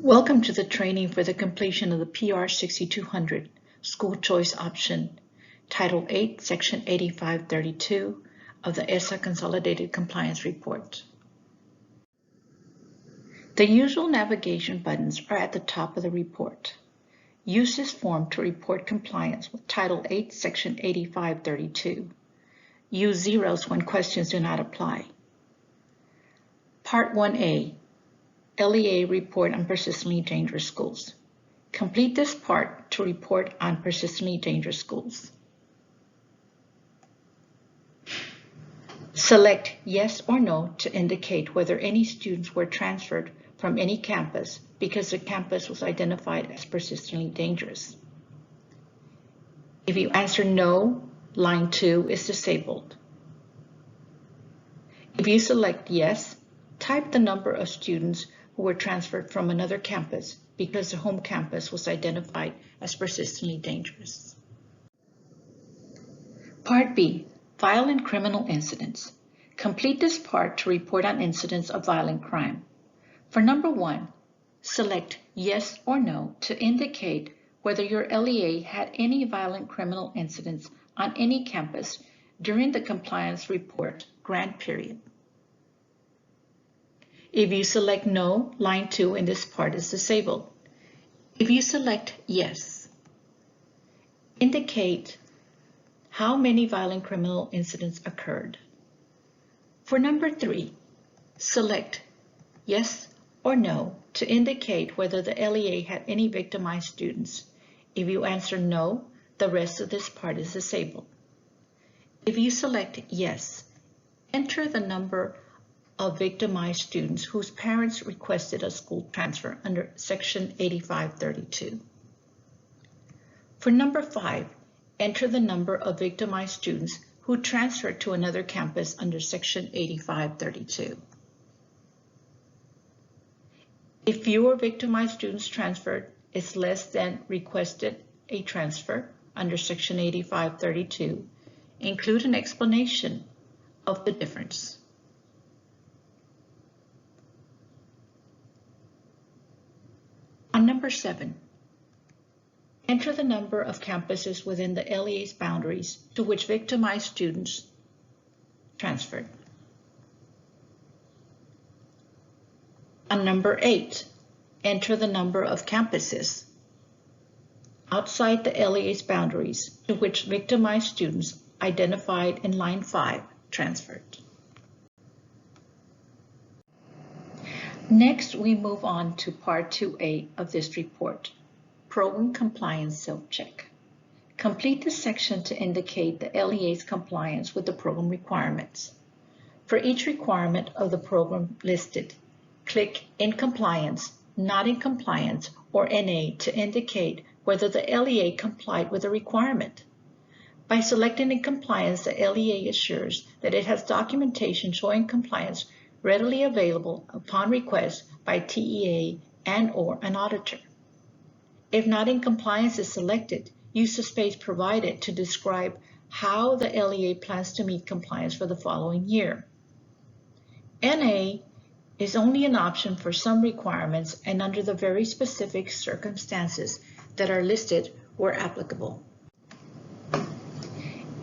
Welcome to the training for the completion of the PR6200 School Choice Option, Title 8, Section 8532 of the ESSA Consolidated Compliance Report. The usual navigation buttons are at the top of the report. Use this form to report compliance with Title 8, Section 8532. Use zeros when questions do not apply. Part 1A. LEA Report on Persistently Dangerous Schools. Complete this part to report on persistently dangerous schools. Select yes or no to indicate whether any students were transferred from any campus because the campus was identified as persistently dangerous. If you answer no, line 2 is disabled. If you select yes, type the number of students who were transferred from another campus because the home campus was identified as persistently dangerous. Part B, Violent Criminal Incidents. Complete this part to report on incidents of violent crime. For number 1, select yes or no to indicate whether your LEA had any violent criminal incidents on any campus during the compliance report grant period. If you select no, line 2 in this part is disabled. If you select yes, indicate how many violent criminal incidents occurred. For number 3, select yes or no to indicate whether the LEA had any victimized students. If you answer no, the rest of this part is disabled. If you select yes, enter the number of victimized students whose parents requested a school transfer under Section 8532. For number 5, enter the number of victimized students who transferred to another campus under Section 8532. If fewer victimized students transferred is less than requested a transfer under Section 8532, include an explanation of the difference. On number 7, enter the number of campuses within the LEA's boundaries to which victimized students transferred. On number 8, enter the number of campuses outside the LEA's boundaries to which victimized students identified in line 5 transferred. Next, we move on to Part 2A of this report, Program Compliance Self-Check. Complete this section to indicate the LEA's compliance with the program requirements. For each requirement of the program listed, click In Compliance, Not in Compliance, or NA to indicate whether the LEA complied with the requirement. By selecting In Compliance, the LEA assures that it has documentation showing compliance readily available upon request by TEA and/or an auditor. If Not in Compliance is selected, use the space provided to describe how the LEA plans to meet compliance for the following year. NA is only an option for some requirements and under the very specific circumstances that are listed where applicable.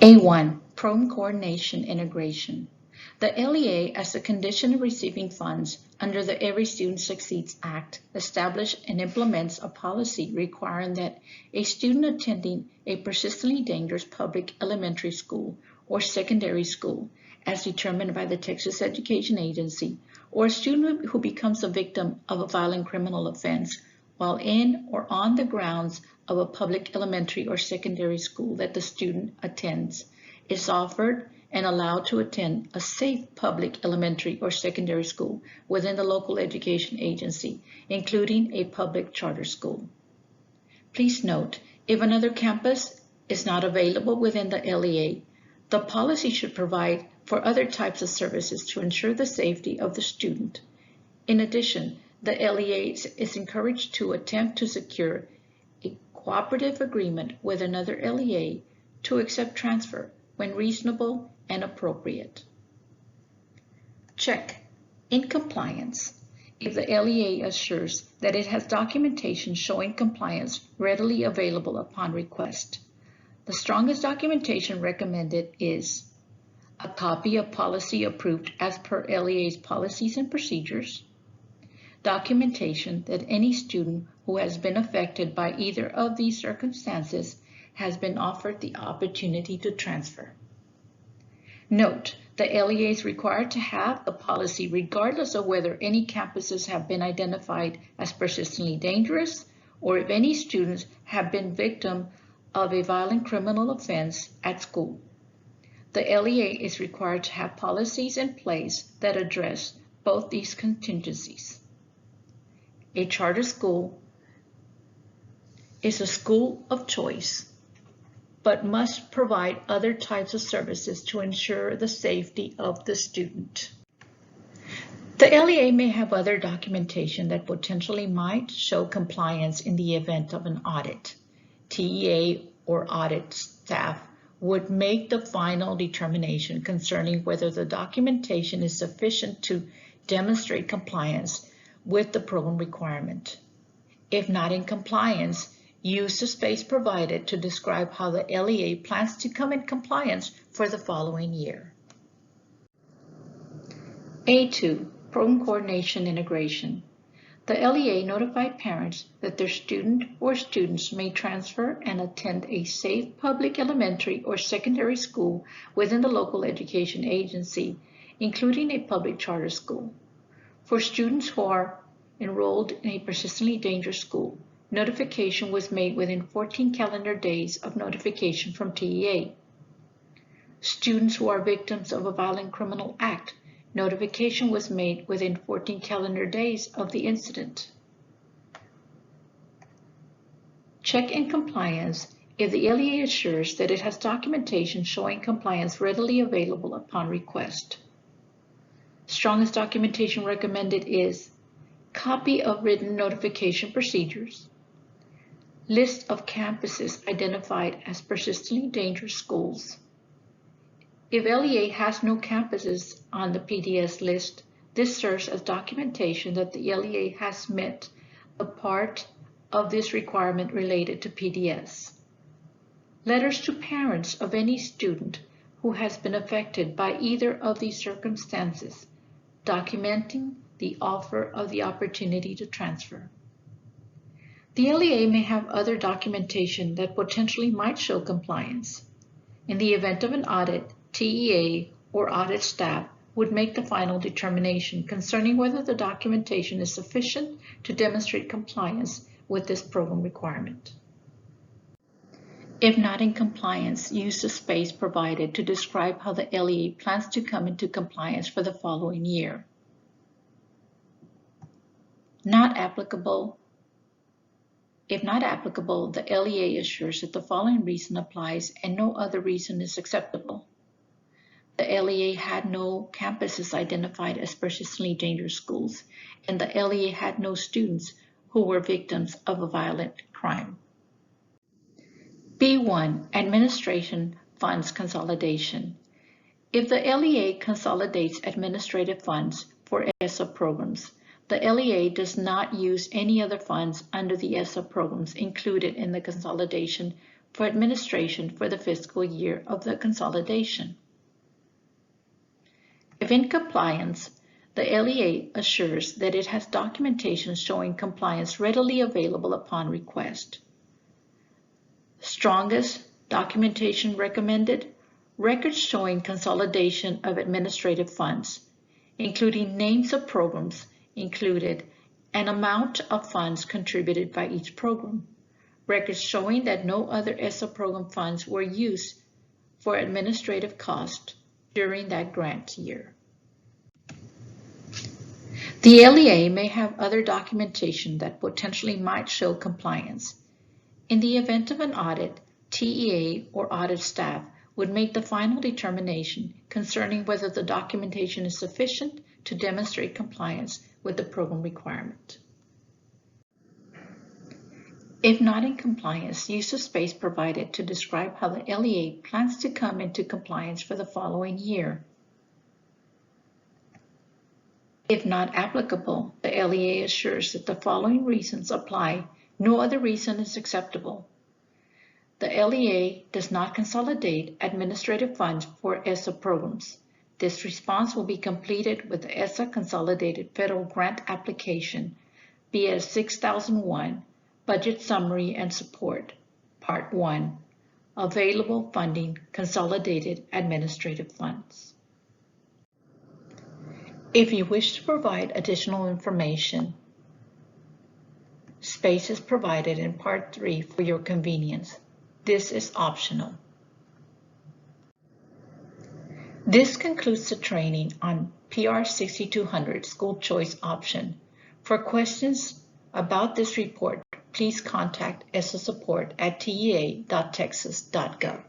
A1, Program Coordination Integration. The LEA, as a condition of receiving funds under the Every Student Succeeds Act, establishes and implements a policy requiring that a student attending a persistently dangerous public elementary school or secondary school, as determined by the Texas Education Agency, or a student who becomes a victim of a violent criminal offense while in or on the grounds of a public elementary or secondary school that the student attends, is offered and allowed to attend a safe public elementary or secondary school within the local education agency, including a public charter school. Please note, if another campus is not available within the LEA, the policy should provide for other types of services to ensure the safety of the student. In addition, the LEA is encouraged to attempt to secure a cooperative agreement with another LEA to accept transfer when reasonable and appropriate. Check. In compliance. if the LEA assures that it has documentation showing compliance readily available upon request. The strongest documentation recommended is a copy of policy approved as per LEA's policies and procedures, documentation that any student who has been affected by either of these circumstances has been offered the opportunity to transfer. Note, the LEA is required to have the policy regardless of whether any campuses have been identified as persistently dangerous or if any students have been victim of a violent criminal offense at school. The LEA is required to have policies in place that address both these contingencies. A charter school is a school of choice, but must provide other types of services to ensure the safety of the student. The LEA may have other documentation that potentially might show compliance in the event of an audit. TEA or audit staff would make the final determination concerning whether the documentation is sufficient to demonstrate compliance with the program requirement. If not in compliance, use the space provided to describe how the LEA plans to come in compliance for the following year. A2, Program Coordination Integration. The LEA notified parents that their student or students may transfer and attend a safe public elementary or secondary school within the local education agency, including a public charter school. For students who are enrolled in a persistently dangerous school, notification was made within 14 calendar days of notification from TEA. Students who are victims of a violent criminal act, notification was made within 14 calendar days of the incident. Check in compliance if the LEA assures that it has documentation showing compliance readily available upon request. Strongest documentation recommended is copy of written notification procedures, list of campuses identified as persistently dangerous schools. If LEA has no campuses on the PDS list, this serves as documentation that the LEA has met a part of this requirement related to PDS. Letters to parents of any student who has been affected by either of these circumstances, documenting the offer of the opportunity to transfer. The LEA may have other documentation that potentially might show compliance. In the event of an audit, TEA or audit staff would make the final determination concerning whether the documentation is sufficient to demonstrate compliance with this program requirement. If not in compliance, use the space provided to describe how the LEA plans to come into compliance for the following year. Not applicable. If not applicable, the LEA assures that the following reason applies and no other reason is acceptable. The LEA had no campuses identified as persistently dangerous schools, and the LEA had no students who were victims of a violent crime. B1, Administration Funds Consolidation. If the LEA consolidates administrative funds for ESSA programs, the LEA does not use any other funds under the ESSA programs included in the consolidation for administration for the fiscal year of the consolidation. If in compliance, the LEA assures that it has documentation showing compliance readily available upon request. Strongest documentation recommended: records showing consolidation of administrative funds, including names of programs included, an amount of funds contributed by each program, records showing that no other ESSA program funds were used for administrative costs during that grant year. The LEA may have other documentation that potentially might show compliance. In the event of an audit, TEA or audit staff would make the final determination concerning whether the documentation is sufficient to demonstrate compliance with the program requirement. If not in compliance, use the space provided to describe how the LEA plans to come into compliance for the following year. If not applicable, the LEA assures that the following reasons apply. No other reason is acceptable. The LEA does not consolidate administrative funds for ESSA programs. This response will be completed with the ESSA Consolidated Federal Grant Application, PR6001, Budget Summary and Support, Part 1, Available Funding, Consolidated Administrative Funds. If you wish to provide additional information, space is provided in Part 3 for your convenience. This is optional. This concludes the training on PR6200 School Choice Option. For questions about this report, please contact ESSA support at tea.texas.gov.